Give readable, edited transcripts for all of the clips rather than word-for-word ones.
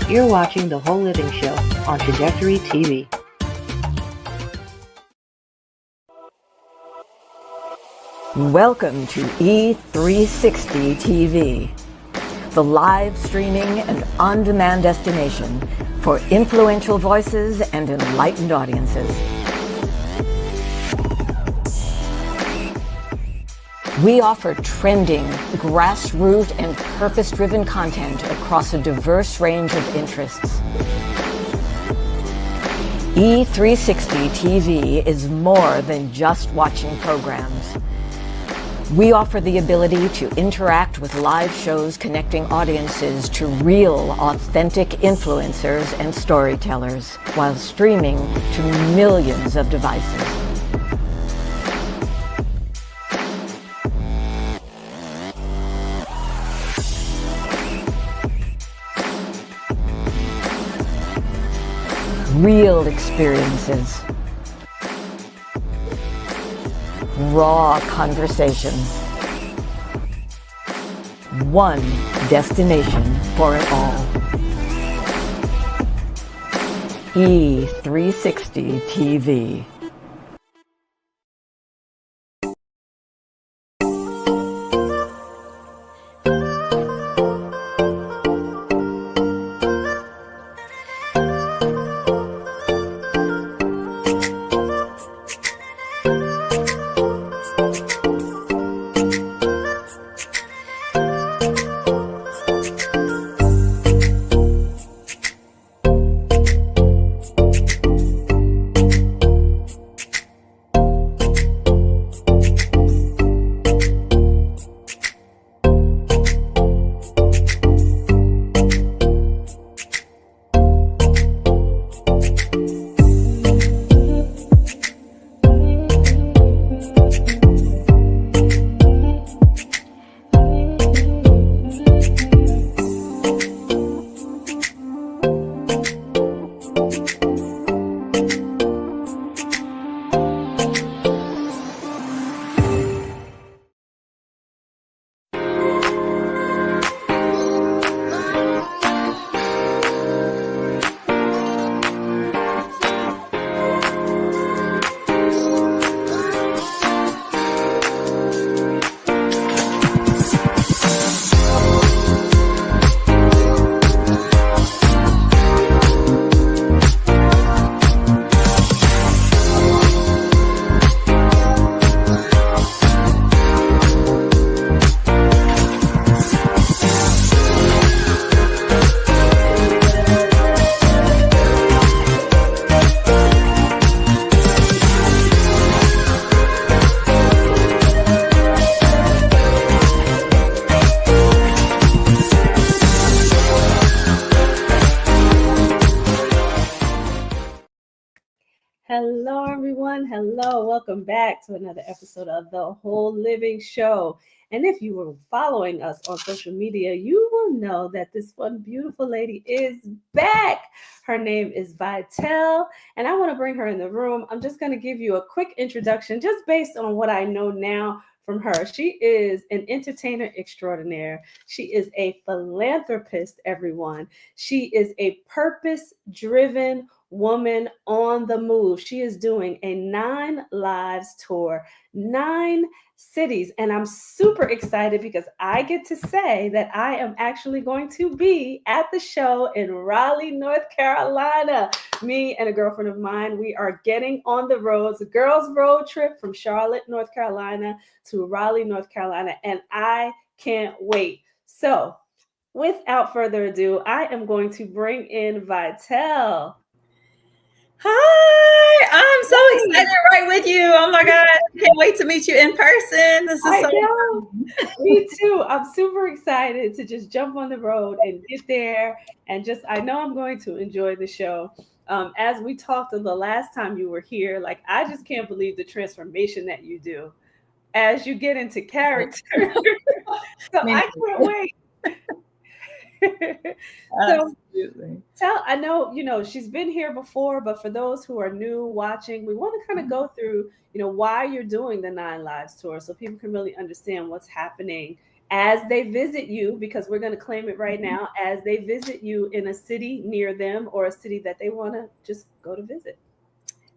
You're watching The Whole Living Show on Trajectory TV. Welcome to E360 TV, the live streaming and on-demand destination for influential voices and enlightened audiences. We offer trending, grassroots, and purpose-driven content across a diverse range of interests. E360 TV is more than just watching programs. We offer the ability to interact with live shows connecting audiences to real, authentic influencers and storytellers while streaming to millions of devices. Real experiences. Raw conversations. One destination for it all. E360 TV. Hello, everyone. Hello. Welcome back to another episode of The Whole Living Show. And if you were following us on social media, you will know that this one beautiful lady is back. Her name is Vitelle, and I want to bring her in the room. I'm just going to give you a quick introduction just based on what I know now from her. She is an entertainer extraordinaire. She is a philanthropist, everyone. She is a purpose-driven woman on the move. She is doing a 9 Lives tour, 9 cities. And I'm super excited because I get to say that I am actually going to be at the show in Raleigh, North Carolina. Me and a girlfriend of mine, we are getting on the roads, a girls' road trip from Charlotte, North Carolina to Raleigh, North Carolina. And I can't wait. So without further ado, I am going to bring in Vitelle. Hi, I'm so excited right with you. Oh my God, can't wait to meet you in person. This is so fun. Me too. I'm super excited to just jump on the road and get there. And just, I know I'm going to enjoy the show. As we talked the last time you were here, like, I just can't believe the transformation that you do as you get into character. So I can't wait. So I know, she's been here before, but for those who are new watching, we want to kind of go through, why you're doing the 9 Lives tour so people can really understand what's happening as they visit you, because we're going to claim it right now, as they visit you in a city near them or a city that they want to just go to visit.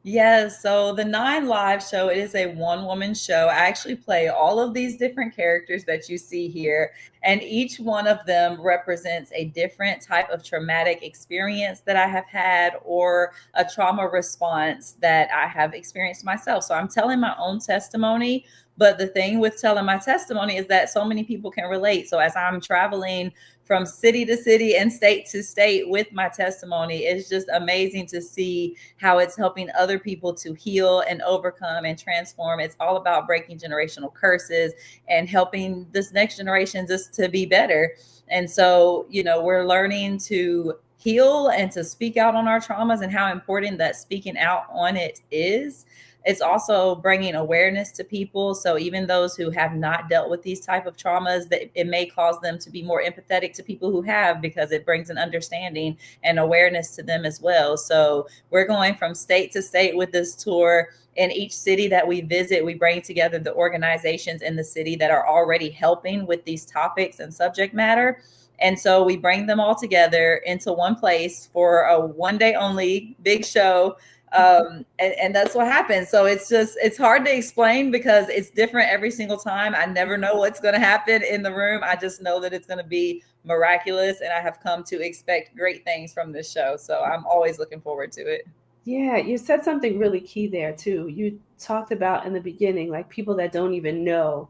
Yes, so the Nine Live show, it is a one-woman show. I actually play all of these different characters that you see here, and each one of them represents a different type of traumatic experience that I have had or a trauma response that I have experienced myself. So I'm telling my own testimony, but the thing with telling my testimony is that so many people can relate. So as I'm traveling from city to city and state to state with my testimony, it's just amazing to see how it's helping other people to heal and overcome and transform. It's all about breaking generational curses and helping this next generation just to be better. And so, we're learning to heal and to speak out on our traumas and how important that speaking out on it is. It's also bringing awareness to people. So even those who have not dealt with these type of traumas, that it may cause them to be more empathetic to people who have, because it brings an understanding and awareness to them as well. So we're going from state to state with this tour. In each city that we visit, we bring together the organizations in the city that are already helping with these topics and subject matter. And so we bring them all together into one place for a one day only big show. And that's what happens. So it's hard to explain because it's different every single time. I never know what's going to happen in the room. I just know that it's going to be miraculous, and I have come to expect great things from this show. So I'm always looking forward to it. Yeah, you said something really key there too. You talked about in the beginning, like people that don't even know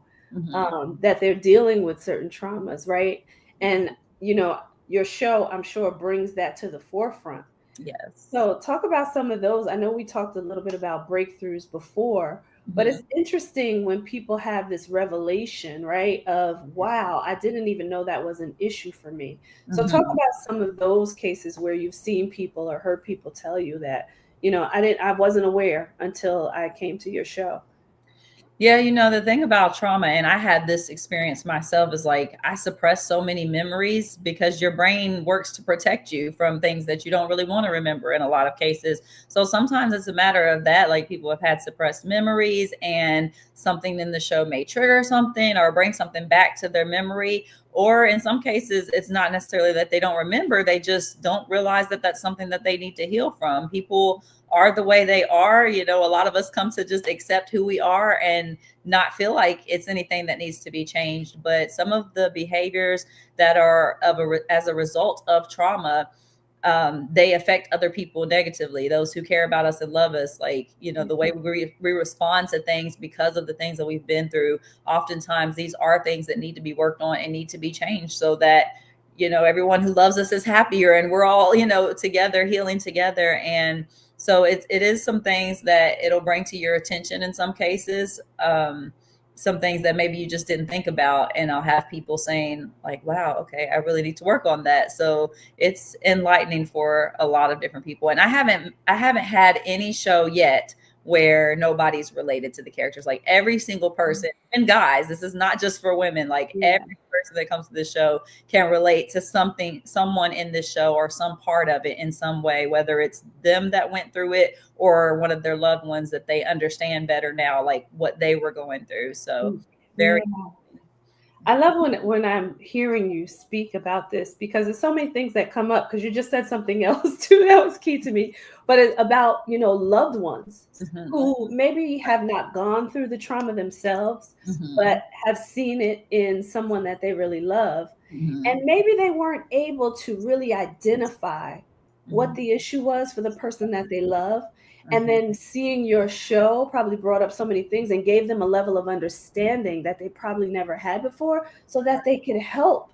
that they're dealing with certain traumas, right? And your show, I'm sure, brings that to the forefront. Yes. So talk about some of those. I know we talked a little bit about breakthroughs before, but it's interesting when people have this revelation, right? Of, wow, I didn't even know that was an issue for me. So talk about some of those cases where you've seen people or heard people tell you that, I wasn't aware until I came to your show. Yeah, the thing about trauma, and I had this experience myself, is like I suppress so many memories because your brain works to protect you from things that you don't really want to remember in a lot of cases. So sometimes it's a matter of that, like people have had suppressed memories and something in the show may trigger something or bring something back to their memory. Or in some cases, it's not necessarily that they don't remember, they just don't realize that that's something that they need to heal from. People are the way they are. A lot of us come to just accept who we are and not feel like it's anything that needs to be changed. But some of the behaviors that are as a result of trauma, they affect other people negatively, those who care about us and love us. Like, the way we respond to things because of the things that we've been through. Oftentimes, these are things that need to be worked on and need to be changed so that, everyone who loves us is happier and we're all, together, healing together. And so it is some things that it'll bring to your attention in some cases, some things that maybe you just didn't think about. And I'll have people saying like, wow, okay, I really need to work on that. So it's enlightening for a lot of different people. And I haven't had any show yet where nobody's related to the characters. Like every single person, and guys, this is not just for women, like every person that comes to this show can relate to someone in this show or some part of it in some way, whether it's them that went through it or one of their loved ones that they understand better now, like what they were going through. So very I love when I'm hearing you speak about this, because there's so many things that come up, because you just said something else too that was key to me, but it's about, loved ones who maybe have not gone through the trauma themselves, but have seen it in someone that they really love. And maybe they weren't able to really identify what the issue was for the person that they love. And then seeing your show probably brought up so many things and gave them a level of understanding that they probably never had before, so that they could help,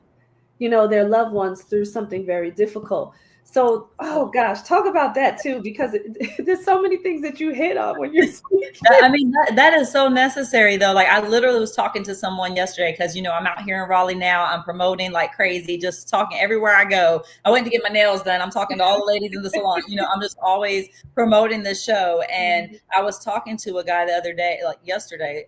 their loved ones through something very difficult. So, oh gosh, talk about that too, because there's so many things that you hit on when you're speaking. I mean, that is so necessary though. Like I literally was talking to someone yesterday because, I'm out here in Raleigh now. I'm promoting like crazy, just talking everywhere I go. I went to get my nails done. I'm talking to all the ladies in the salon. I'm just always promoting this show. And I was talking to a guy the other day, like yesterday.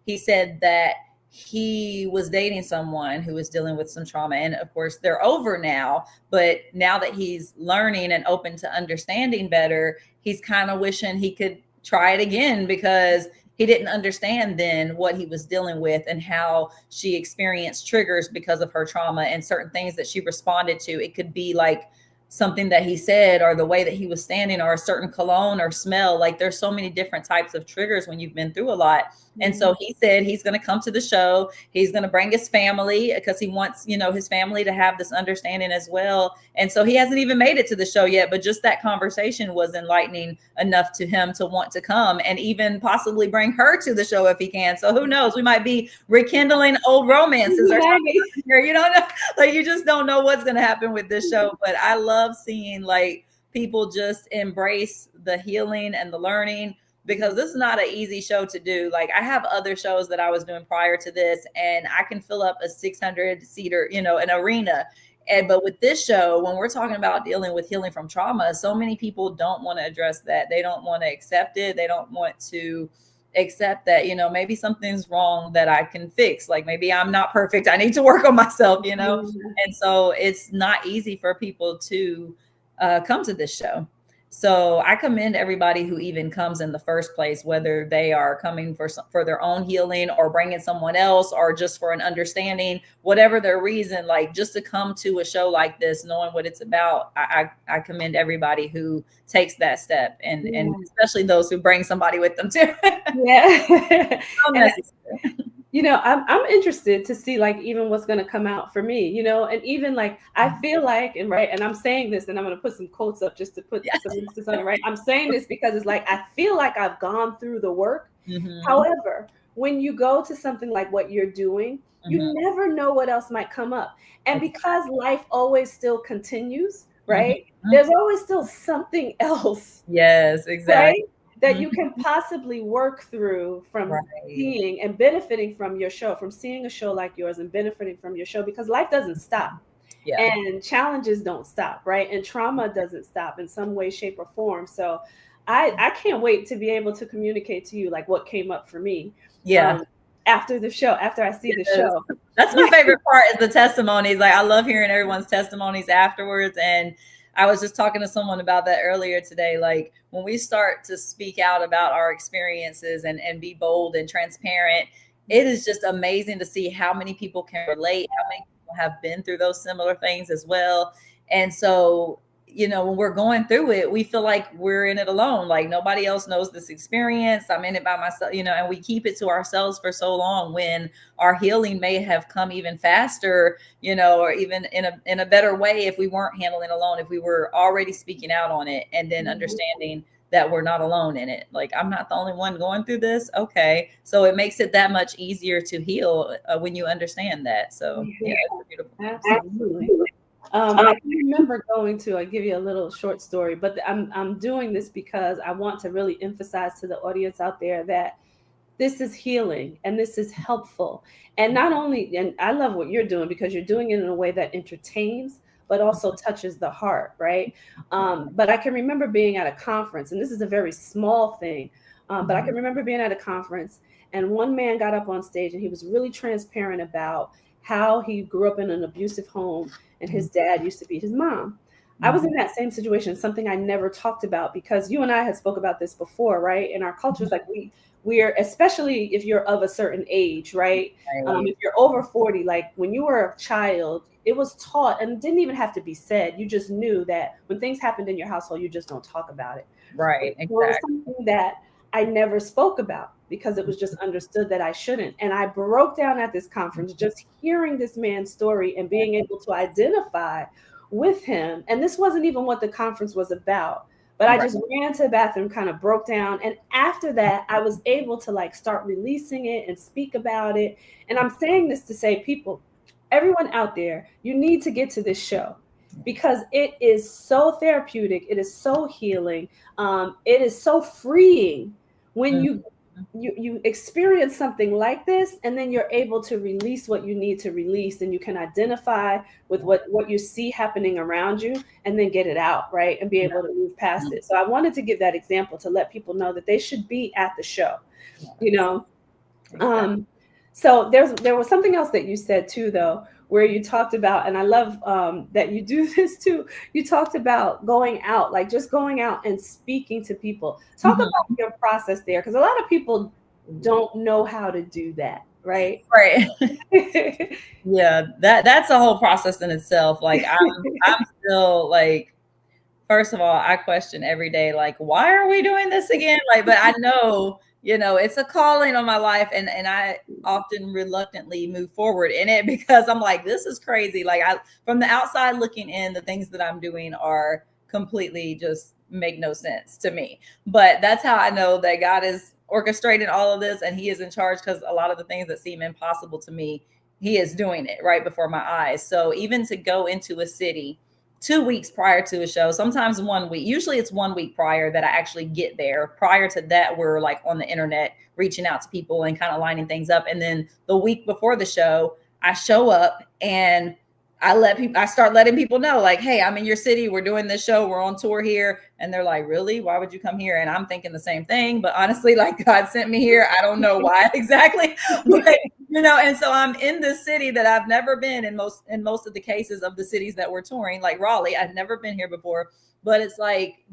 He said that he was dating someone who was dealing with some trauma, and of course they're over now, but now that he's learning and open to understanding better, he's kind of wishing he could try it again, because he didn't understand then what he was dealing with and how she experienced triggers because of her trauma and certain things that she responded to. It could be like something that he said or the way that he was standing or a certain cologne or smell. Like there's so many different types of triggers when you've been through a lot. And so he said he's going to come to the show. He's going to bring his family because he wants, his family to have this understanding as well. And so he hasn't even made it to the show yet, but just that conversation was enlightening enough to him to want to come and even possibly bring her to the show if he can. So who knows? We might be rekindling old romances or something here. You don't know, like you just don't know what's going to happen with this show. But I love seeing like people just embrace the healing and the learning, because this is not an easy show to do. Like I have other shows that I was doing prior to this, and I can fill up a 600 seater, an arena. But with this show, when we're talking about dealing with healing from trauma, so many people don't want to address that. They don't want to accept it. They don't want to accept that, maybe something's wrong that I can fix. Like maybe I'm not perfect. I need to work on myself, And so it's not easy for people to come to this show. So I commend everybody who even comes in the first place, whether they are coming for their own healing or bringing someone else or just for an understanding, whatever their reason, like just to come to a show like this, knowing what it's about. I commend everybody who takes that step and especially those who bring somebody with them too. Yeah. I'm interested to see like even what's going to come out for me, and even like I feel like, and I'm saying this, and I'm going to put some quotes up just to put some emphasis on it, right? I'm saying this because it's like I feel like I've gone through the work. However, when you go to something like what you're doing, you never know what else might come up, and because life always still continues, right? There's always still something else. Yes, exactly. Right? That you can possibly work through from seeing and benefiting from your show, from seeing a show like yours and benefiting from your show, because life doesn't stop and challenges don't stop, right? And trauma doesn't stop in some way, shape, or form. So I can't wait to be able to communicate to you like what came up for me. After the show, after I see the show. That's my favorite part is the testimonies. Like I love hearing everyone's testimonies afterwards. And I was just talking to someone about that earlier today. Like when we start to speak out about our experiences and be bold and transparent, it is just amazing to see how many people can relate, how many people have been through those similar things as well. And so, when we're going through it, we feel like we're in it alone. Like nobody else knows this experience. I'm in it by myself, and we keep it to ourselves for so long when our healing may have come even faster, or even in a better way if we weren't handling alone, if we were already speaking out on it and then understanding that we're not alone in it. Like I'm not the only one going through this. Okay. So it makes it that much easier to heal when you understand that. So yeah, it's beautiful. Absolutely. I can remember I'll give you a little short story, but I'm doing this because I want to really emphasize to the audience out there that this is healing and this is helpful. And not only, and I love what you're doing because you're doing it in a way that entertains, but also touches the heart, right? But I can remember being at a conference, and this is a very small thing, but I can remember being at a conference and one man got up on stage and he was really transparent about how he grew up in an abusive home and his dad used to beat his mom. I was in that same situation, something I never talked about because you and I had spoke about this before, right? In our cultures, like we're, especially if you're of a certain age, right? If you're over 40, like when you were a child, it was taught and didn't even have to be said. You just knew that when things happened in your household, you just don't talk about it. Right, exactly. It was something that I never spoke about because it was just understood that I shouldn't. And I broke down at this conference, just hearing this man's story and being able to identify with him. And this wasn't even what the conference was about, but I just ran to the bathroom, kind of broke down. And after that, I was able to like start releasing it and speak about it. And I'm saying this to say, people, everyone out there, you need to get to this show because it is so therapeutic. It is so healing. It is so freeing when you experience something like this, and then you're able to release what you need to release, and you can identify with what you see happening around you and then get it out, right? And be able to move past it. So I wanted to give that example to let people know that they should be at the show, Exactly. So there was something else that you said too, though, where you talked about, and I love that you do this too. You talked about going out, like just going out and speaking to people. Talk about your process there, because a lot of people don't know how to do that, right? Right. Yeah, that's a whole process in itself. Like I'm still like, first of all, I question every day, like, why are we doing this again? Like, but I know, it's a calling on my life, and I often reluctantly move forward in it because I'm like, this is crazy. Like, from the outside looking in, the things that I'm doing are completely just make no sense to me. But that's how I know that God is orchestrating all of this and He is in charge, because a lot of the things that seem impossible to me, He is doing it right before my eyes. So even to go into a city 2 weeks prior to a show, sometimes 1 week. Usually it's 1 week prior that I actually get there. Prior to that, we're like on the internet reaching out to people and kind of lining things up. And then the week before the show, I show up and I start letting people know, like, hey, I'm in your city. We're doing this show. We're on tour here. And they're like, really? Why would you come here? And I'm thinking the same thing. But honestly, like, God sent me here. I don't know why exactly. But and so I'm in this city that I've never been in most of the cases of the cities that we're touring, like Raleigh. I've never been here before, but it's like,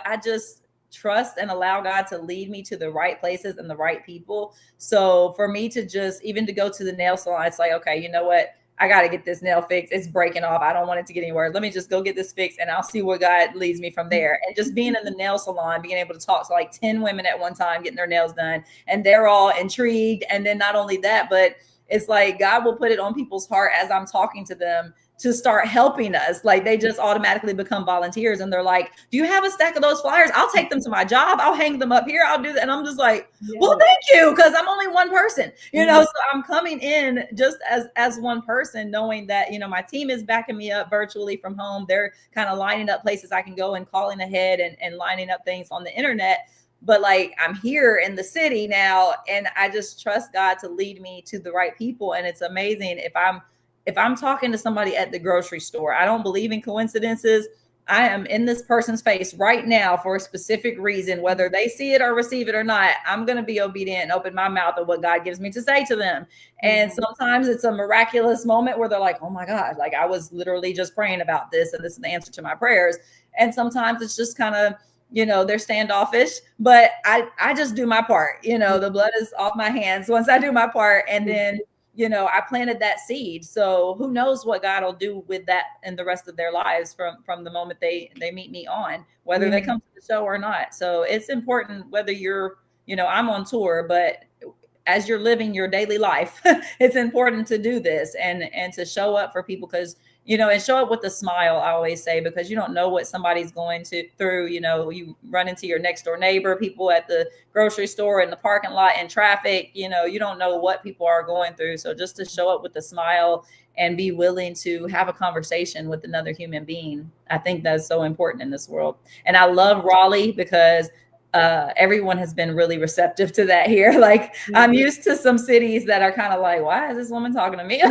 I just trust and allow God to lead me to the right places and the right people. So for me to just, even to go to the nail salon, it's like, okay, you know what? I got to get this nail fixed. It's breaking off. I don't want it to get anywhere. Let me just go get this fixed and I'll see where God leads me from there. And just being in the nail salon, being able to talk to like 10 women at one time, getting their nails done, and they're all intrigued. And then not only that, but it's like God will put it on people's heart as I'm talking to them to start helping us. Like, they just automatically become volunteers and they're like, do you have a stack of those flyers? I'll take them to my job. I'll hang them up here. I'll do that. And I'm just like, well, thank you. Cause I'm only one person, so I'm coming in just as one person, knowing that, my team is backing me up virtually from home. They're kind of lining up places I can go and calling ahead and lining up things on the internet. But like, I'm here in the city now, and I just trust God to lead me to the right people. And it's amazing if I'm talking to somebody at the grocery store, I don't believe in coincidences. I am in this person's face right now for a specific reason, whether they see it or receive it or not. I'm going to be obedient and open my mouth of what God gives me to say to them. And sometimes it's a miraculous moment where they're like, oh my God, like I was literally just praying about this and this is the answer to my prayers. And sometimes it's just kind of, they're standoffish, but I just do my part. The blood is off my hands once I do my part. And then, I planted that seed. So who knows what God will do with that and the rest of their lives from the moment they meet me on, whether they come to the show or not. So it's important whether you're, I'm on tour, but as you're living your daily life, it's important to do this and to show up for people, because and show up with a smile, I always say, because you don't know what somebody's going through. You run into your next door neighbor, people at the grocery store, in the parking lot, in traffic, you don't know what people are going through. So just to show up with a smile and be willing to have a conversation with another human being, I think that's so important in this world. And I love Raleigh because everyone has been really receptive to that here. Like, I'm used to some cities that are kind of like, why is this woman talking to me?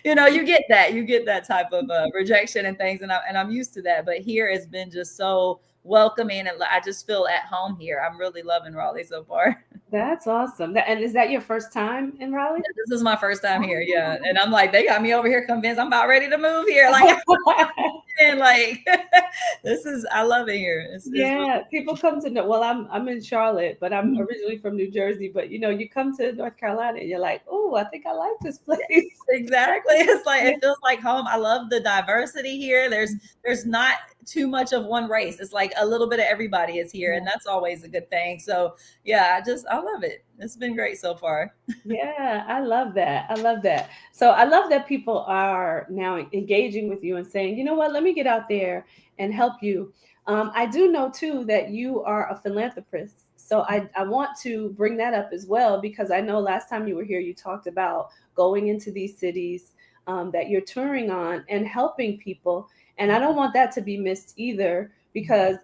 You get that type of rejection and things. And I'm used to that. But here it's been just so welcoming, and I just feel at home here. I'm really loving Raleigh so far. That's awesome. And is that your first time in Raleigh? This is my first time here. Yeah. And I'm like, they got me over here convinced I'm about ready to move here. Like, and like, I love it here. It's really, people come to know. Well, I'm in Charlotte, but I'm originally from New Jersey. But you come to North Carolina and you're like, oh, I think I like this place. Exactly. It's like, it feels like home. I love the diversity here. There's not too much of one race. It's like a little bit of everybody is here, and that's always a good thing. So yeah, I love it. It's been great so far. Yeah, I love that. So I love that people are now engaging with you and saying, you know what, let me get out there and help you. I do know too that you are a philanthropist. So I want to bring that up as well, because I know last time you were here, you talked about going into these cities that you're touring on and helping people. And I don't want that to be missed either, because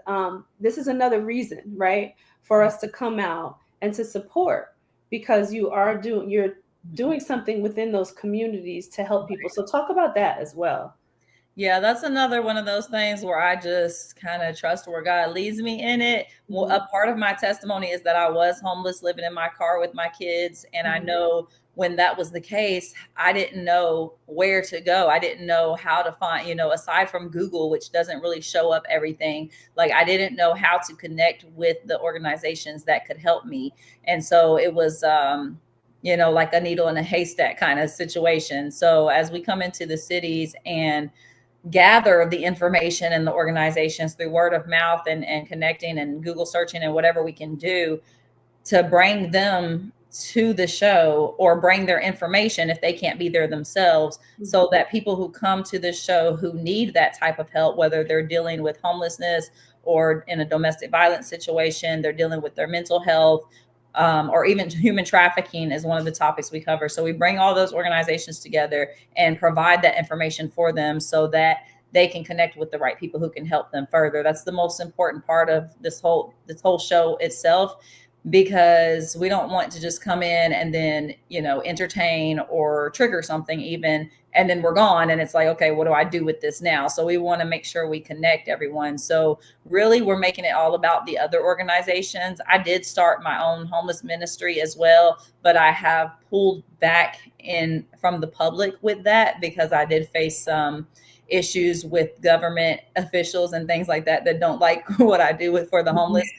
this is another reason, right, for us to come out and to support, because you're doing something within those communities to help people. So talk about that as well. Yeah, that's another one of those things where I just kind of trust where God leads me in it. Well, a part of my testimony is that I was homeless, living in my car with my kids. And I know when that was the case, I didn't know where to go. I didn't know how to find, aside from Google, which doesn't really show up everything, like I didn't know how to connect with the organizations that could help me. And so it was, like a needle in a haystack kind of situation. So as we come into the cities and gather the information and the organizations through word of mouth and connecting and Google searching and whatever we can do to bring them to the show or bring their information if they can't be there themselves, so that people who come to the show who need that type of help, whether they're dealing with homelessness or in a domestic violence situation, they're dealing with their mental health, or even human trafficking is one of the topics we cover. So we bring all those organizations together and provide that information for them so that they can connect with the right people who can help them further. That's the most important part of this whole show itself, because we don't want to just come in and then, entertain or trigger something even, and then we're gone. And it's like, okay, what do I do with this now? So we want to make sure we connect everyone. So really, we're making it all about the other organizations. I did start my own homeless ministry as well, but I have pulled back from the public with that because I did face some issues with government officials and things like that don't like what I do for the homeless.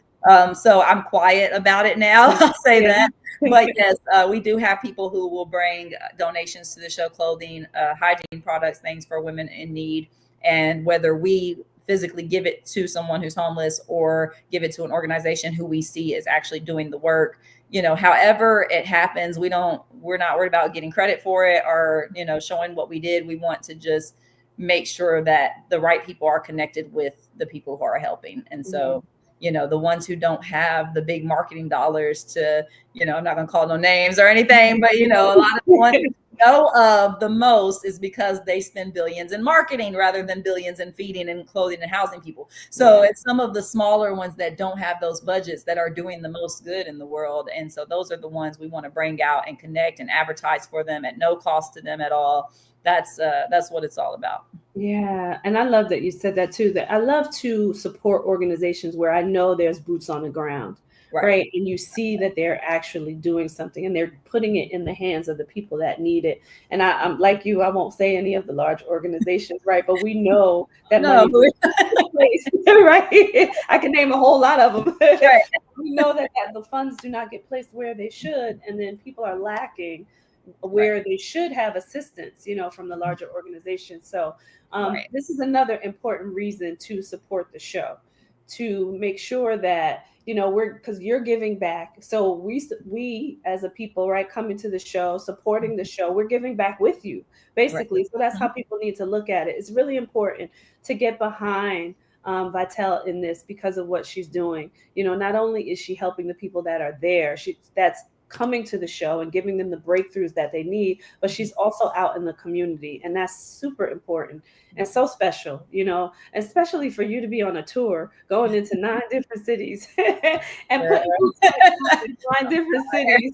So I'm quiet about it now. I'll say that. But yes, we do have people who will bring donations to the show, clothing, hygiene products, things for women in need. And whether we physically give it to someone who's homeless or give it to an organization who we see is actually doing the work, however it happens, we're not worried about getting credit for it or, showing what we did. We want to just make sure that the right people are connected with the people who are helping. And so, the ones who don't have the big marketing dollars to, I'm not going to call no names or anything, but, a lot of the ones you know of the most is because they spend billions in marketing rather than billions in feeding and clothing and housing people. So it's some of the smaller ones that don't have those budgets that are doing the most good in the world. And so those are the ones we want to bring out and connect and advertise for them at no cost to them at all. That's what it's all about. Yeah. And I love that you said that too, that I love to support organizations where I know there's boots on the ground, right? And you see that they're actually doing something and they're putting it in the hands of the people that need it. And I'm like you, I won't say any of the large organizations, right? But we know that money is right? I can name a whole lot of them. Right. We know that the funds do not get placed where they should. And then people are lacking where they should have assistance, from the larger organizations. So this is another important reason to support the show, to make sure that, because you're giving back. So we as a people, right, coming to the show, supporting the show, we're giving back with you, basically. So that's how people need to look at it. It's really important to get behind Vitelle in this because of what she's doing. Not only is she helping the people that are there, that's coming to the show and giving them the breakthroughs that they need, but she's also out in the community, and that's super important and so special, especially for you to be on a tour going into 9 different cities and putting in 9 different cities.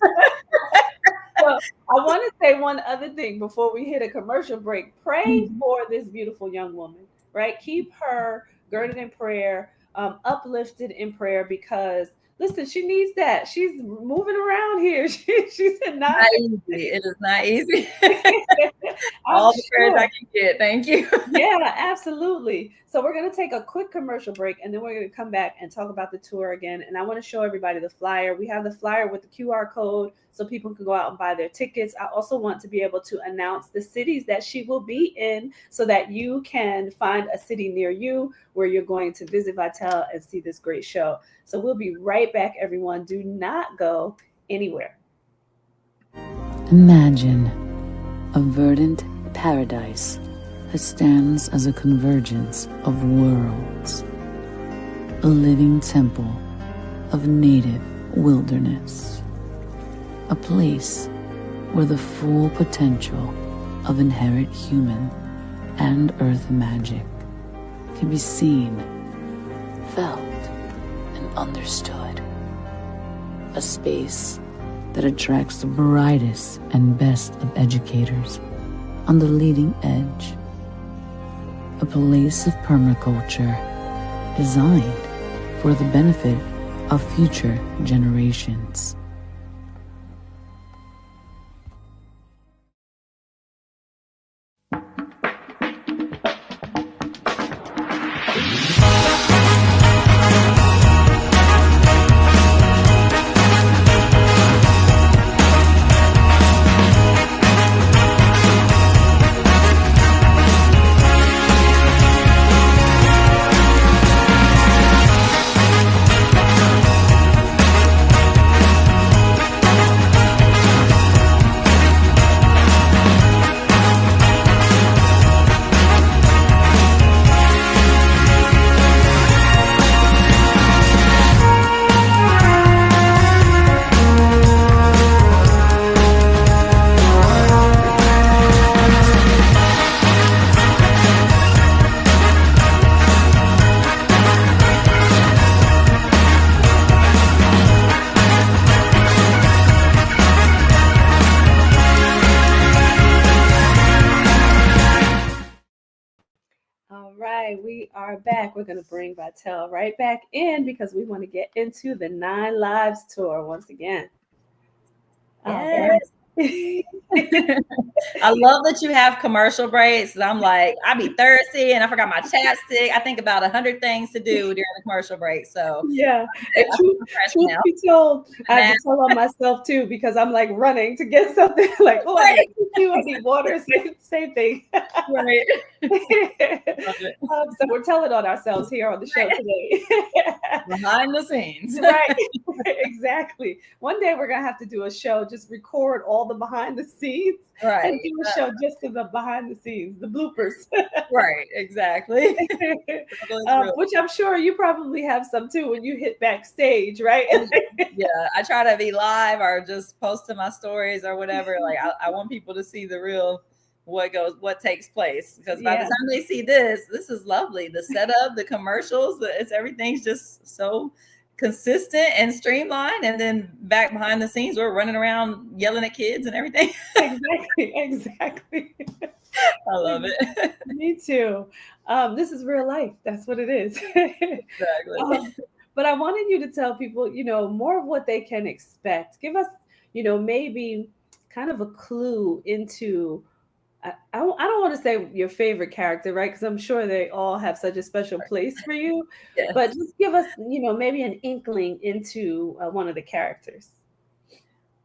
So I want to say one other thing before we hit a commercial break. Pray for this beautiful young woman, right? Keep her girded in prayer, uplifted in prayer, because listen, she needs that. She's moving around here. She's not easy. It is not easy. All the prayers I can get. Thank you. Yeah, absolutely. So we're going to take a quick commercial break, and then we're going to come back and talk about the tour again. And I want to show everybody the flyer. We have the flyer with the QR code so people can go out and buy their tickets. I also want to be able to announce the cities that she will be in so that you can find a city near you where you're going to visit Vitelle and see this great show. So we'll be right back, everyone. Do not go anywhere. Imagine a verdant paradise that stands as a convergence of worlds, a living temple of native wilderness, a place where the full potential of inherent human and earth magic can be seen, felt, and understood. A space that attracts the brightest and best of educators on the leading edge. a place of permaculture designed for the benefit of future generations. All right, we are back. We're going to bring Vitelle right back in because we want to get into the 9 Lives tour once again. Yes. I love that you have commercial breaks. I'm like, I be thirsty and I forgot my chapstick. I think about 100 things to do during the commercial break. So yeah, and truth be told, I have to tell on myself too because I'm like running to get something. Like, oh, I need water. Same thing. Right. So we're telling on ourselves here on the show today. Behind the scenes. Right. Exactly. One day we're gonna have to do a show, just record all the behind the scenes, right, and do a show just to the behind the scenes, the bloopers. Right, exactly. Which I'm sure you probably have some too when you hit backstage, right? Yeah, I try to be live or just post to my stories or whatever. Like I want people to see the real what takes place, because by the time they see this is lovely. The setup, the commercials, everything's just so consistent and streamlined, and then back behind the scenes we're running around yelling at kids and everything. Exactly. I love it. Me too. This is real life. That's what it is. Exactly. But I wanted you to tell people, more of what they can expect. Give us, maybe kind of a clue into, I don't want to say your favorite character, right? Because I'm sure they all have such a special place for you. Yes. But just give us, maybe an inkling into one of the characters.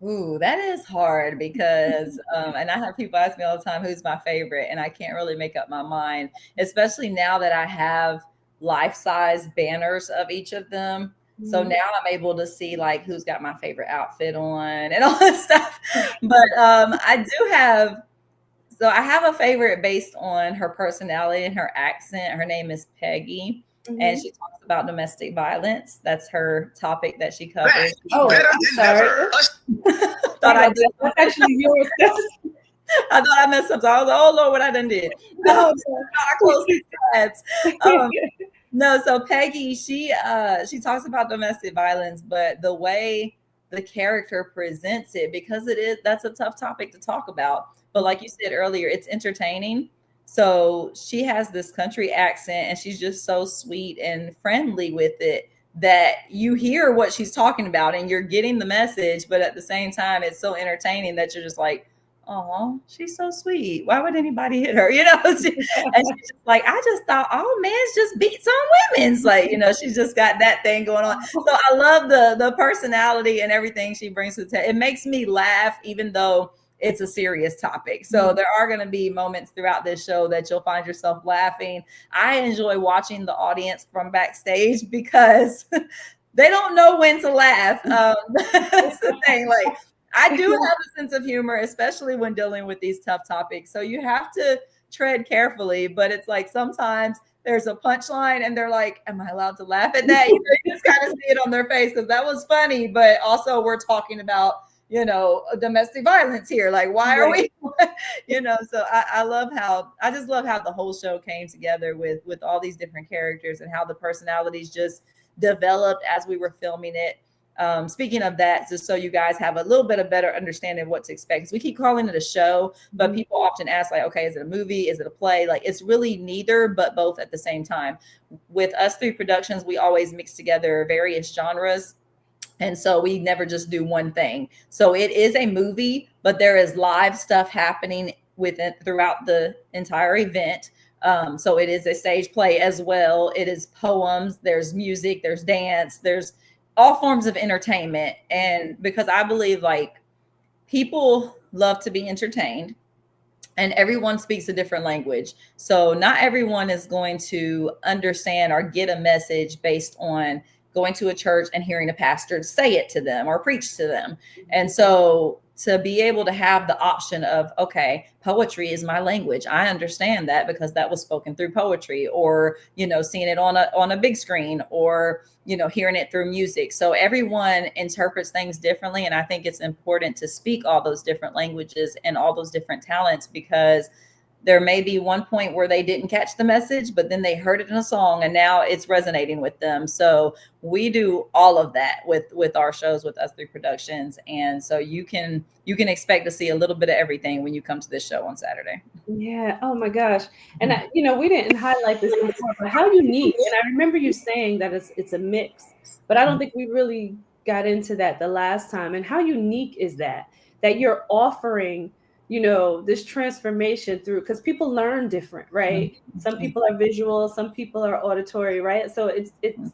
Ooh, that is hard because, and I have people ask me all the time, who's my favorite? And I can't really make up my mind, especially now that I have life-size banners of each of them. So now I'm able to see like who's got my favorite outfit on and all that stuff. But I have a favorite based on her personality and her accent. Her name is Peggy. And she talks about domestic violence. That's her topic that she covers. Oh, I'm sorry. That's actually yours. I thought I messed up. So I was like, oh Lord, what I done did. I closed these tabs. No, so Peggy, she talks about domestic violence, but the way the character presents it, because that's a tough topic to talk about. But like you said earlier, it's entertaining. So she has this country accent and she's just so sweet and friendly with it that you hear what she's talking about and you're getting the message. But at the same time, it's so entertaining that you're just like, oh, she's so sweet. Why would anybody hit her? And she's just like, I just thought all men's just beats on women's. Like, she's just got that thing going on. So I love the personality and everything she brings to the table. It makes me laugh, even though it's a serious topic. So there are going to be moments throughout this show that you'll find yourself laughing. I enjoy watching the audience from backstage because they don't know when to laugh. That's the thing. Like, I do have a sense of humor, especially when dealing with these tough topics. So you have to tread carefully, but it's like sometimes there's a punchline and they're like, am I allowed to laugh at that? You just kind of see it on their face because that was funny, but also we're talking about domestic violence here. Like, why are we, so I just love how the whole show came together with all these different characters and how the personalities just developed as we were filming it. speaking of that, just so you guys have a little bit of better understanding of what to expect, because we keep calling it a show, but people often ask like, okay, is it a movie? Is it a play? Like, it's really neither, but both at the same time. With Us Three Productions, we always mix together various genres. And so we never just do one thing. So it is a movie, but there is live stuff happening with it throughout the entire event. So it is a stage play as well. It is poems, there's music, there's dance, there's all forms of entertainment. And because I believe like people love to be entertained, and everyone speaks a different language. So not everyone is going to understand or get a message based on going to a church and hearing a pastor say it to them or preach to them. And so to be able to have the option of, okay, poetry is my language. I understand that because that was spoken through poetry, or, you know, seeing it on a big screen, or, you know, hearing it through music. So everyone interprets things differently. And I think it's important to speak all those different languages and all those different talents, because there may be one point where they didn't catch the message, but then they heard it in a song and now it's resonating with them. So we do all of that with our shows, with Us Three Productions. And so you can expect to see a little bit of everything when you come to this show on Saturday. Yeah. Oh my gosh. And we didn't highlight this before, but how unique. And I remember you saying that it's a mix, but I don't think we really got into that the last time. And how unique is that you're offering, this transformation through, because people learn different, right? Some people are visual, some people are auditory, right? So it's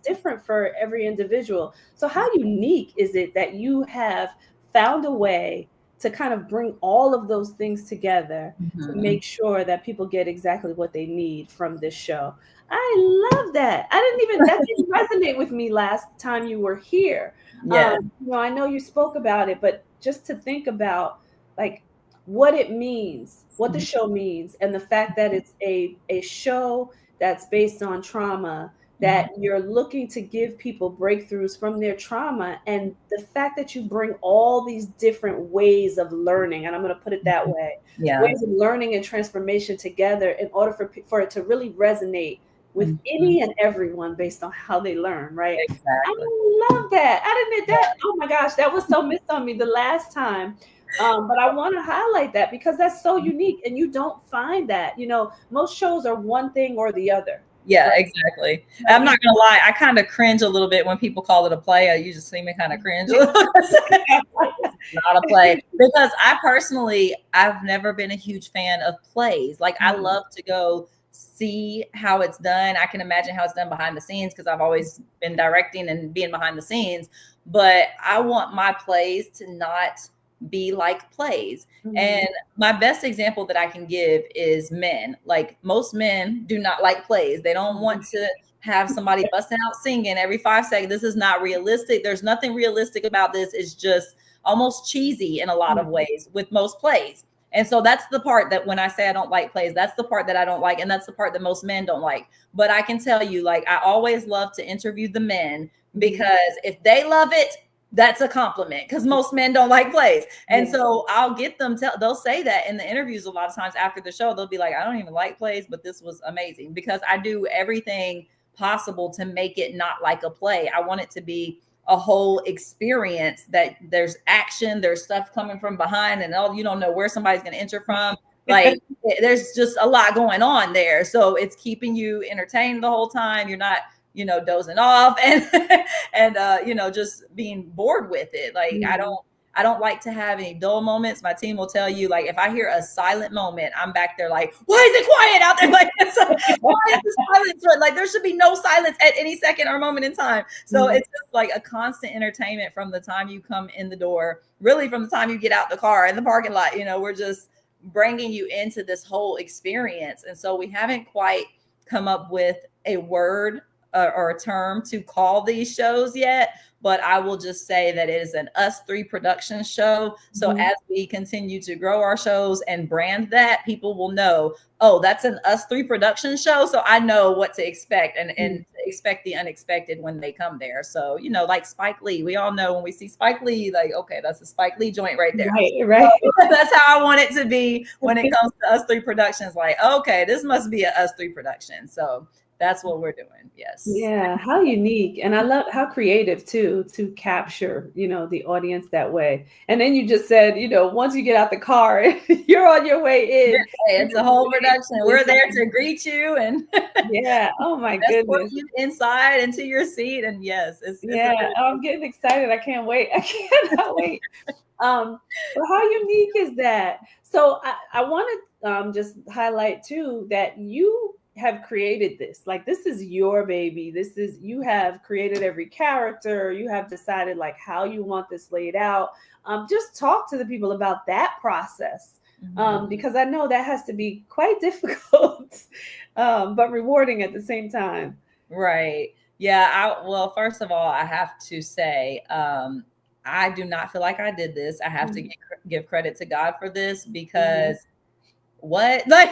different for every individual. So how unique is it that you have found a way to kind of bring all of those things together to make sure that people get exactly what they need from this show? I love that. That didn't resonate with me last time you were here. Yeah. I know you spoke about it, but just to think about like what it means, what the show means, and the fact that it's a show that's based on trauma, that you're looking to give people breakthroughs from their trauma, and the fact that you bring all these different ways of learning, and I'm going to put it that way, ways of learning and transformation together in order for it to really resonate with any and everyone based on how they learn, right? Exactly. I love that. Oh my gosh, that was so missed on me the last time. But I want to highlight that because that's so unique, and you don't find that. Most shows are one thing or the other. Yeah, right? Exactly. I'm not gonna lie, I kind of cringe a little bit when people call it a play. You just see me kind of cringe. It's not a play, because I've never been a huge fan of plays. Like I love to go see how it's done. I can imagine how it's done behind the scenes because I've always been directing and being behind the scenes. But I want my plays to not be like plays. And my best example that I can give is men. Like most men do not like plays. They don't want to have somebody busting out singing every 5 seconds. This is not realistic. There's nothing realistic about this. It's just almost cheesy in a lot of ways with most plays. And so that's the part that when I say I don't like plays, that's the part that I don't like. And that's the part that most men don't like. But I can tell you, like, I always love to interview the men, because if they love it, that's a compliment, because most men don't like plays. And so I'll get them, they'll say that in the interviews a lot of times after the show. They'll be like, I don't even like plays, but this was amazing, because I do everything possible to make it not like a play. I want it to be a whole experience, that there's action, there's stuff coming from behind, and you don't know where somebody's going to enter from. Like there's just a lot going on there. So it's keeping you entertained the whole time. You're not dozing off and just being bored with it. Like I don't like to have any dull moments. My team will tell you, like, if I hear a silent moment, I'm back there like, why is it quiet out there? Like, why is the silence? Like, there should be no silence at any second or moment in time. So it's just like a constant entertainment from the time you come in the door, really from the time you get out the car in the parking lot. We're just bringing you into this whole experience. And so we haven't quite come up with a word or a term to call these shows yet, but I will just say that it is an Us Three production show. So as we continue to grow our shows and brand that, people will know, oh, that's an Us Three production show. So I know what to expect and expect the unexpected when they come there. So, like Spike Lee, we all know when we see Spike Lee, like, okay, that's a Spike Lee joint right there. Right. So that's how I want it to be when it comes to Us Three productions. Like, okay, this must be an Us Three production. So that's what we're doing. Yes. Yeah, how unique. And I love how creative too, to capture, the audience that way. And then you just said, once you get out the car, you're on your way in. It's a whole production. We're there to greet you and Yeah. Oh my escort goodness. you inside into your seat. And yes, it's Yeah. I'm getting excited. I can't wait. I cannot wait. But how unique is that? So I want to just highlight too that you have created this. Like, this is your baby. You have created every character. You have decided like how you want this laid out. Just talk to the people about that process. Because I know that has to be quite difficult, but rewarding at the same time. Right. Yeah. Well, first of all, I have to say, I do not feel like I did this. I have to give credit to God for this, because what, like,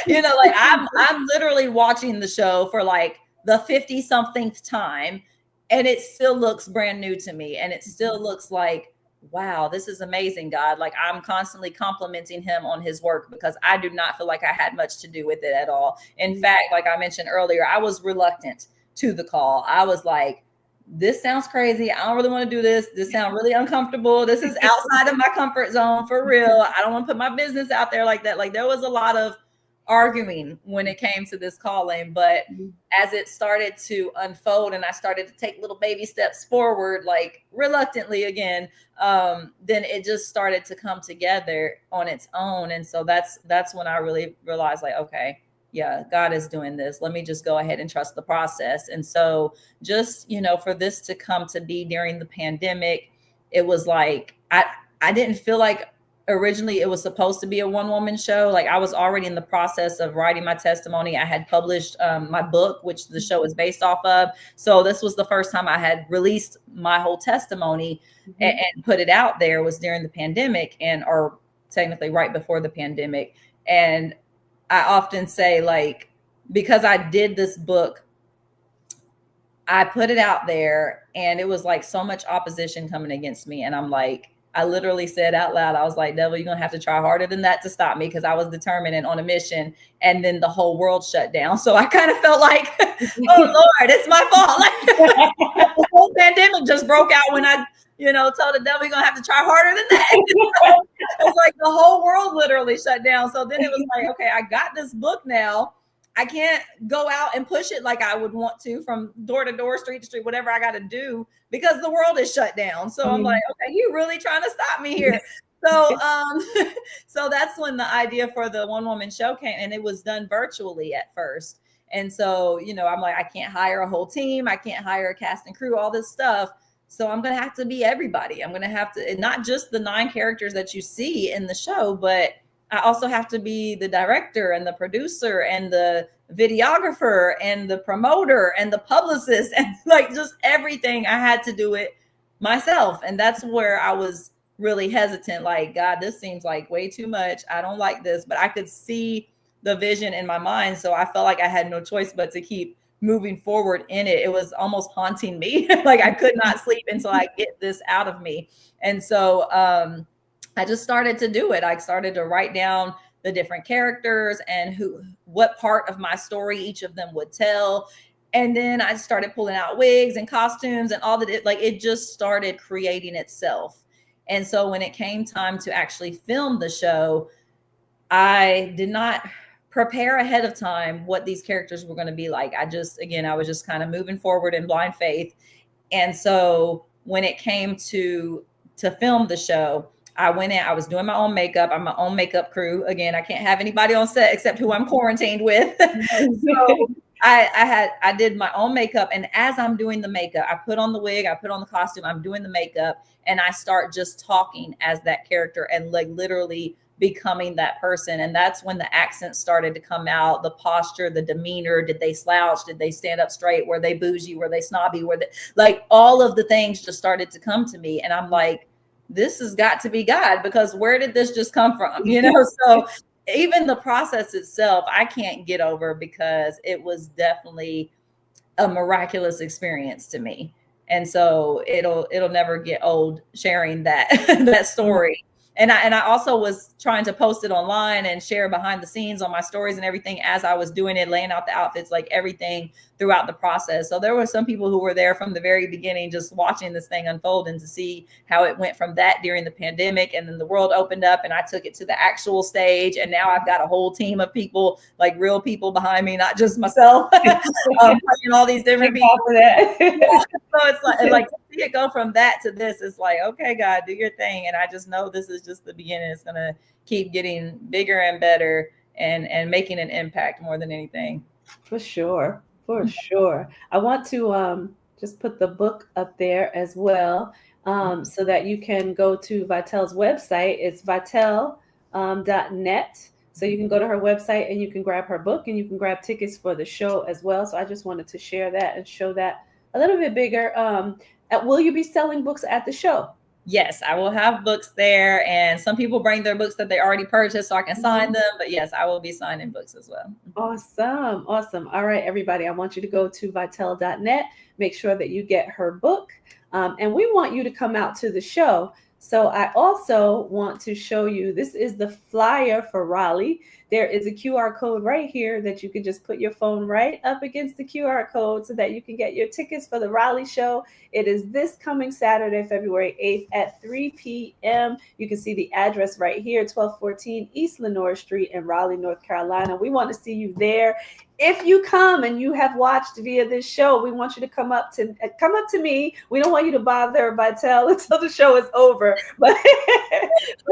like I'm literally watching the show for like the 50 somethingth time, and it still looks brand new to me. And it still looks like, wow, this is amazing, God. Like, I'm constantly complimenting him on his work, because I do not feel like I had much to do with it at all. In fact, like I mentioned earlier, I was reluctant to the call. I was like, this sounds crazy. I don't really want to do this. This sounds really uncomfortable. This is outside of my comfort zone, for real. I don't want to put my business out there like that. Like, there was a lot of arguing when it came to this calling, but as it started to unfold and I started to take little baby steps forward, like reluctantly again, then it just started to come together on its own. And so that's when I really realized, like, okay, yeah, God is doing this. Let me just go ahead and trust the process. And so just, for this to come to be during the pandemic, it was like, I didn't feel like originally it was supposed to be a one-woman show. Like, I was already in the process of writing my testimony. I had published my book, which the show is based off of. So this was the first time I had released my whole testimony and put it out there, was during the pandemic, or technically right before the pandemic. And I often say, like, because I did this book, I put it out there and it was like so much opposition coming against me. And I'm like, I literally said out loud, I was like, devil, you're going to have to try harder than that to stop me, because I was determined and on a mission. And then the whole world shut down. So I kind of felt like, oh, Lord, it's my fault. Like, the whole pandemic just broke out when I, told the devil, you're going to have to try harder than that. It's like the whole world literally shut down. So then it was like, okay, I got this book now. I can't go out and push it like I would want to, from door to door, street to street, whatever I got to do, because the world is shut down. So I'm like, okay, you really trying to stop me here. So, so that's when the idea for the one-woman show came, and it was done virtually at first. And so, I'm like, I can't hire a whole team. I can't hire a cast and crew, all this stuff. So I'm going to have to be everybody. I'm going to have to, not just the 9 characters that you see in the show, but I also have to be the director and the producer and the videographer and the promoter and the publicist, and like just everything. I had to do it myself. And that's where I was really hesitant. Like, God, this seems like way too much. I don't like this, but I could see the vision in my mind. So I felt like I had no choice but to keep moving forward in it. It was almost haunting me. Like, I could not sleep until I get this out of me. And so, I just started to do it. I started to write down the different characters and what part of my story each of them would tell. And then I started pulling out wigs and costumes and all that. It just started creating itself. And so when it came time to actually film the show, I did not prepare ahead of time what these characters were going to be like. I was just kind of moving forward in blind faith. And so when it came to film the show, I went in, I was doing my own makeup. I'm my own makeup crew. Again, I can't have anybody on set except who I'm quarantined with. So I did my own makeup. And as I'm doing the makeup, I put on the wig, I put on the costume, I'm doing the makeup, and I start just talking as that character and like literally becoming that person. And that's when the accents started to come out, the posture, the demeanor. Did they slouch? Did they stand up straight? Were they bougie? Were they snobby? Like all of the things just started to come to me. And I'm like, this has got to be God, because where did this just come from? So even the process itself, I can't get over, because it was definitely a miraculous experience to me. And so it'll never get old sharing that, that story. And I also was trying to post it online and share behind the scenes on my stories and everything as I was doing it, laying out the outfits, like everything throughout the process. So there were some people who were there from the very beginning, just watching this thing unfold and to see how it went from that during the pandemic. And then the world opened up and I took it to the actual stage. And now I've got a whole team of people, like real people behind me, not just myself, playing all these different people. For that. So it's like to see it go from that to this, it's like, okay, God, do your thing. And I just know this is just the beginning. It's going to keep getting bigger and better and making an impact more than anything. For sure. For sure. I want to just put the book up there as well, so that you can go to Vitelle's website. It's Vitelle.net. So you can go to her website and you can grab her book and you can grab tickets for the show as well. So I just wanted to share that and show that a little bit bigger. Will you be selling books at the show? Yes, I will have books there, and some people bring their books that they already purchased so I can sign them. But yes, I will be signing books as well. Awesome. Awesome. All right, everybody, I want you to go to Vitelle.net. Make sure that you get her book. And we want you to come out to the show. So I also want to show you, this is the flyer for Raleigh. There is a QR code right here that you can just put your phone right up against the QR code so that you can get your tickets for the Raleigh show. It is this coming Saturday, February 8th at 3 p.m. You can see the address right here, 1214 East Lenore Street in Raleigh, North Carolina. We want to see you there. If you come and you have watched via this show, we want you to come up to me. We don't want you to bother Vitelle until the show is over, but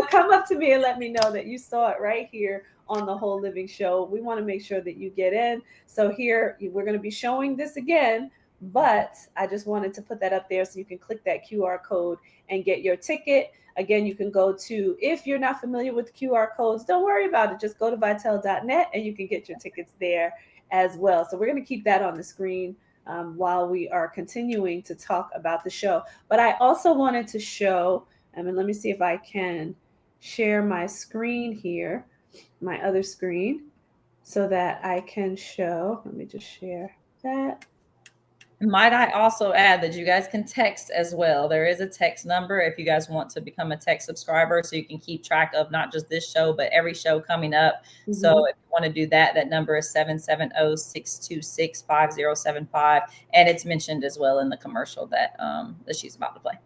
come up to me and let me know that you saw it right here on the Whole Living Show. We want to make sure that you get in. So here we're going to be showing this again, but I just wanted to put that up there so you can click that QR code and get your ticket. Again, you can go to, if you're not familiar with QR codes, don't worry about it. Just go to Vitelle.net and you can get your tickets there as well. So we're going to keep that on the screen while we are continuing to talk about the show. But I also wanted to show, let me see if I can share my screen here, my other screen, so that I can show. Let me just share that. Might I also add that you guys can text as well. There is a text number if you guys want to become a text subscriber, so you can keep track of not just this show, but every show coming up. Mm-hmm. So if you want to do that, that number is 770-626-5075. And it's mentioned as well in the commercial that she's about to play.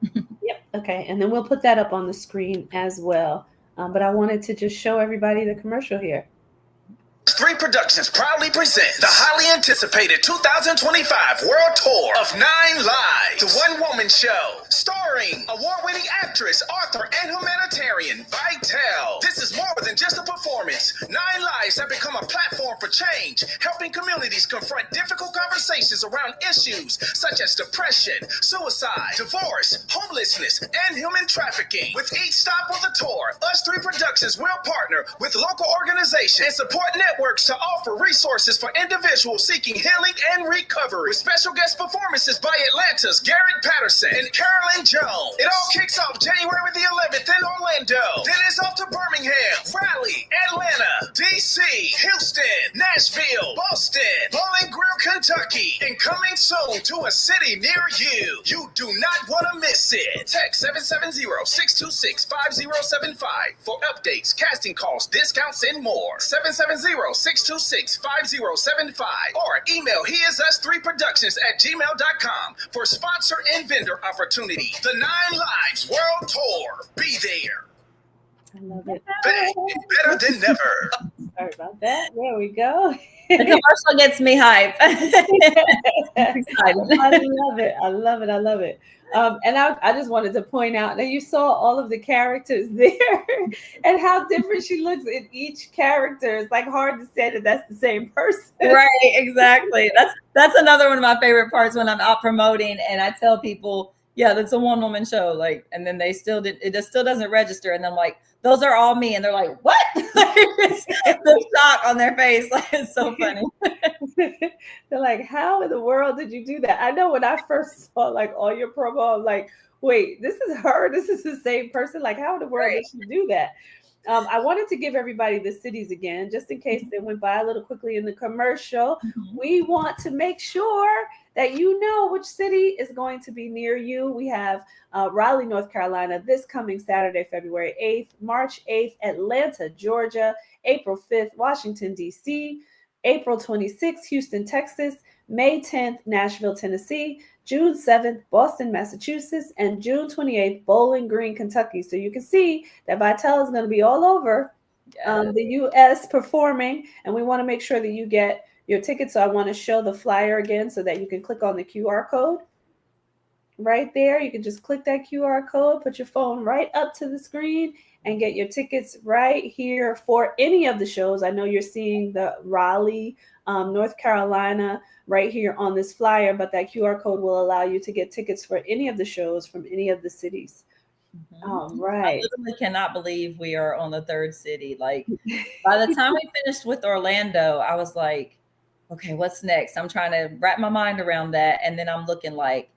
Yep. Okay. And then we'll put that up on the screen as well. But I wanted to just show everybody the commercial here. Ep5 Productions proudly presents the highly anticipated 2025 World Tour of 9 Lives, the one-woman show starring award-winning actress, author, and humanitarian Vitelle. This is more than just a performance. 9 Lives have become a platform for change, helping communities confront difficult conversations around issues such as depression, suicide, divorce, homelessness, and human trafficking. With each stop on the tour, Ep5 Productions will partner with local organizations and support networks to offer resources for individuals seeking healing and recovery, with special guest performances by Atlanta's Garrett Patterson and Carolyn Jones. It all kicks off January the 11th in Orlando. Then it's off to Birmingham, Raleigh, Atlanta, DC, Houston, Nashville, Boston, Bowling Green, Kentucky, and coming soon to a city near you. You do not want to miss it. Text 770-626-5075 for updates, casting calls, discounts, and more. 770-626-5075 or email heisus3productions@gmail.com for sponsor and vendor opportunity. The 9 Lives World Tour. Be there. I love it. Better than never. Sorry about that. There we go. The commercial gets me hype. I love it. I love it. I love it. And I just wanted to point out that you saw all of the characters there and how different she looks in each character. It's like hard to say that that's the same person. Right, exactly. That's another one of my favorite parts when I'm out promoting and I tell people, yeah, that's a one-woman show. Like, and then it still doesn't register. And I'm like, those are all me. And they're like, what? The shock on their face. Like, it's so funny. They're like, how in the world did you do that? I know when I first saw like all your promo, I'm like, wait, this is her. This is the same person. Like, how in the world did she do that? I wanted to give everybody the cities again, just in case they went by a little quickly in the commercial. We want to make sure that you know which city is going to be near you. We have Raleigh, North Carolina, this coming Saturday, February 8th, March 8th, Atlanta, Georgia, April 5th, Washington, D.C., April 26th, Houston, Texas, May 10th, Nashville, Tennessee, June 7th, Boston, Massachusetts, and June 28th, Bowling Green, Kentucky. So you can see that Vitelle is going to be all over the U.S. performing, and we want to make sure that you get your tickets. So I want to show the flyer again so that you can click on the QR code right there. You can just click that QR code, put your phone right up to the screen, and get your tickets right here for any of the shows. I know you're seeing the Raleigh, North Carolina right here on this flyer, but that QR code will allow you to get tickets for any of the shows from any of the cities. All right. I literally cannot believe we are on the third city. Like, by the time we finished with Orlando, I was like, okay, what's next? I'm trying to wrap my mind around that. And then I'm looking like,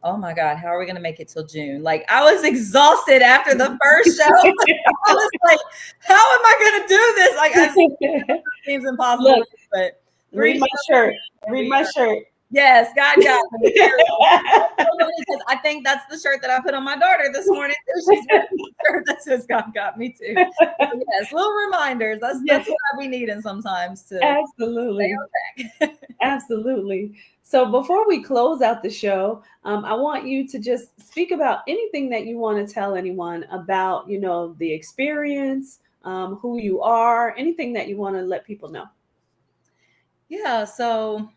oh my God, how are we going to make it till June? Like, I was exhausted after the first show. I was like, how am I going to do this? Like, it seems impossible. Look, but read my shirt. Read my shirt. Yes, God got me. Because I think that's the shirt that I put on my daughter this morning. She's wearing the shirt that says God got me too. Yes, little reminders. That's what I be needing sometimes to absolutely stay on track. Absolutely. So before we close out the show, I want you to just speak about anything that you want to tell anyone about, you know, the experience, who you are, anything that you want to let people know. Yeah. So,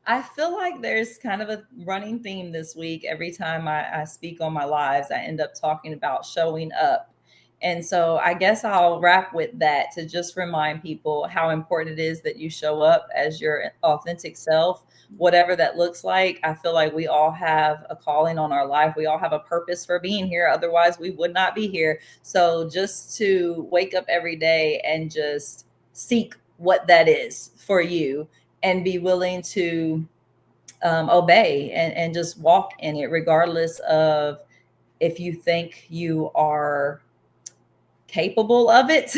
I feel like there's kind of a running theme this week. Every time I speak on my lives, I end up talking about showing up. And so I guess I'll wrap with that to just remind people how important it is that you show up as your authentic self, whatever that looks like. I feel like we all have a calling on our life. We all have a purpose for being here. Otherwise, we would not be here. So just to wake up every day and just seek what that is for you and be willing to obey and just walk in it, regardless of if you think you are capable of it.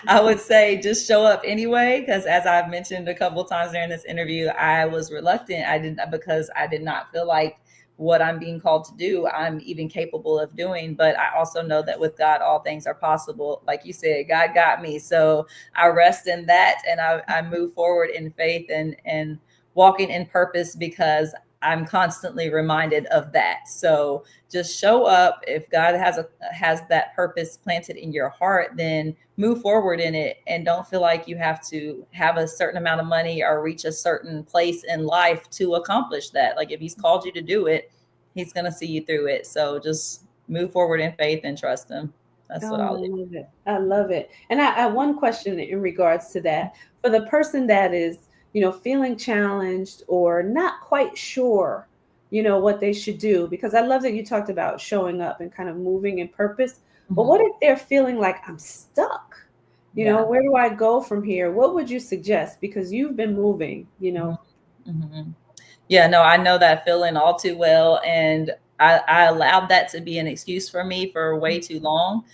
I would say just show up anyway, because as I've mentioned a couple of times during this interview, I was reluctant. Because I did not feel like what I'm being called to do, I'm even capable of doing. But I also know that with God, all things are possible. Like you said, God got me. So I rest in that, and I move forward in faith and walking in purpose, because I'm constantly reminded of that. So just show up. If God has that purpose planted in your heart, then move forward in it, and don't feel like you have to have a certain amount of money or reach a certain place in life to accomplish that. Like, if he's called you to do it, he's going to see you through it. So just move forward in faith and trust him. That's what I'll do. Love it. I love it. And I have one question in regards to that. For the person that is, you know, feeling challenged or not quite sure, you know, what they should do, because I love that you talked about showing up and kind of moving in purpose. But what if they're feeling like, I'm stuck? You know, where do I go from here? What would you suggest? Because you've been moving, you know. Yeah, no, I know that feeling all too well. And I allowed that to be an excuse for me for way too long.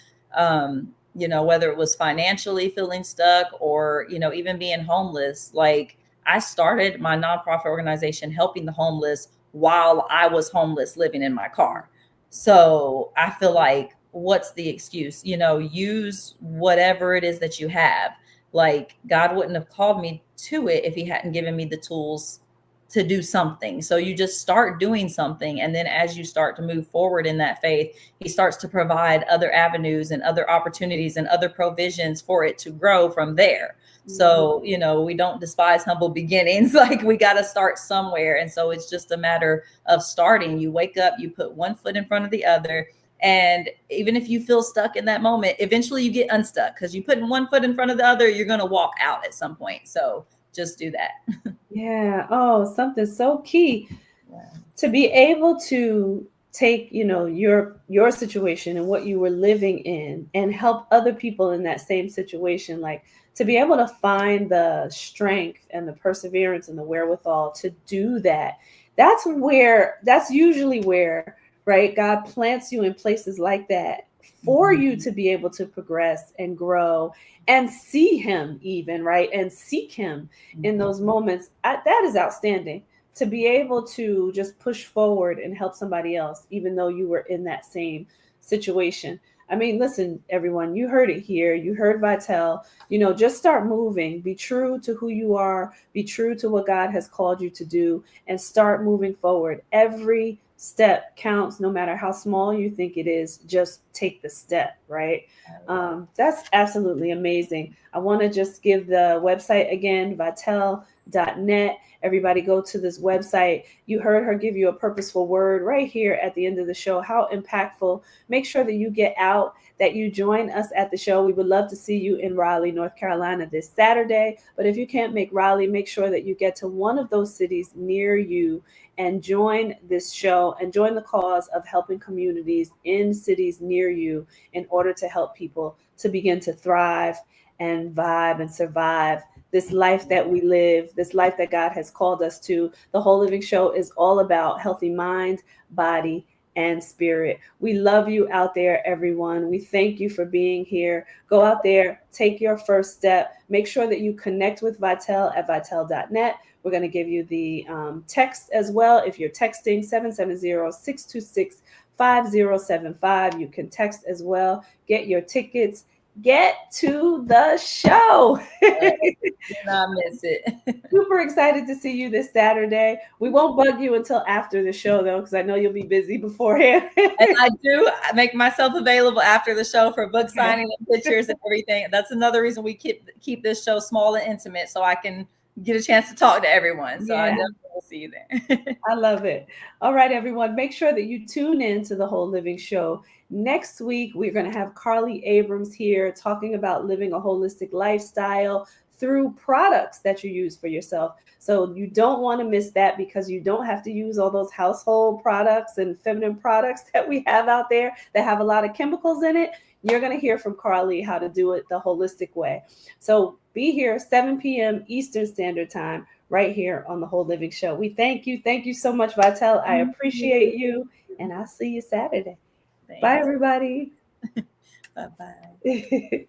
You know, whether it was financially feeling stuck or, you know, even being homeless. Like, I started my nonprofit organization helping the homeless while I was homeless, living in my car. So I feel like, what's the excuse? You know, use whatever it is that you have. Like, God wouldn't have called me to it if he hadn't given me the tools to do something. So you just start doing something. And then as you start to move forward in that faith, he starts to provide other avenues and other opportunities and other provisions for it to grow from there. So, you know, we don't despise humble beginnings. Like, we got to start somewhere. And so it's just a matter of starting. You wake up, you put one foot in front of the other. And even if you feel stuck in that moment, eventually you get unstuck, because you putting one foot in front of the other, you're going to walk out at some point. So just do that. Yeah. Oh, something so key to be able to take, you know, your situation and what you were living in and help other people in that same situation. Like, to be able to find the strength and the perseverance and the wherewithal to do that. That's usually where, right, God plants you in places like that for you to be able to progress and grow and see him even, right? And seek him in those moments. That is outstanding, to be able to just push forward and help somebody else, even though you were in that same situation. I mean, listen, everyone, you heard it here. You heard Vitelle. Just start moving. Be true to who you are. Be true to what God has called you to do, and start moving forward. Every step counts, no matter how small you think it is. Just take the step, right? That's absolutely amazing. I want to just give the website again, Vitelle.net. Everybody go to this website. You heard her give you a purposeful word right here at the end of the show. How impactful. Make sure that you get out, that you join us at the show. We would love to see you in Raleigh, North Carolina this Saturday. But if you can't make Raleigh, make sure that you get to one of those cities near you and join this show and join the cause of helping communities in cities near you in order to help people to begin to thrive and vibe and survive this life that we live, this life that God has called us to. The Whole Living Show is all about healthy mind, body, and spirit. We love you out there, everyone. We thank you for being here. Go out there, take your first step. Make sure that you connect with Vitelle at vitelle.net. We're going to give you the text as well. If you're texting 770-626-5075, you can text as well. Get your tickets. Get to the show. Do not miss it. Super excited to see you this Saturday. We won't bug you until after the show, though, because I know you'll be busy beforehand. And I do make myself available after the show for book signing and pictures and everything. That's another reason we keep this show small and intimate, so I can get a chance to talk to everyone. So I definitely will see you there. I love it. All right, everyone. Make sure that you tune in to the Whole Living Show. Next week, we're going to have Carly Abrams here talking about living a holistic lifestyle through products that you use for yourself. So you don't want to miss that, because you don't have to use all those household products and feminine products that we have out there that have a lot of chemicals in it. You're going to hear from Carly how to do it the holistic way. So be here 7 p.m. Eastern Standard Time right here on the Whole Living Show. We thank you. Thank you so much, Vitelle. I appreciate you. And I'll see you Saturday. Thanks. Bye, everybody. Bye-bye.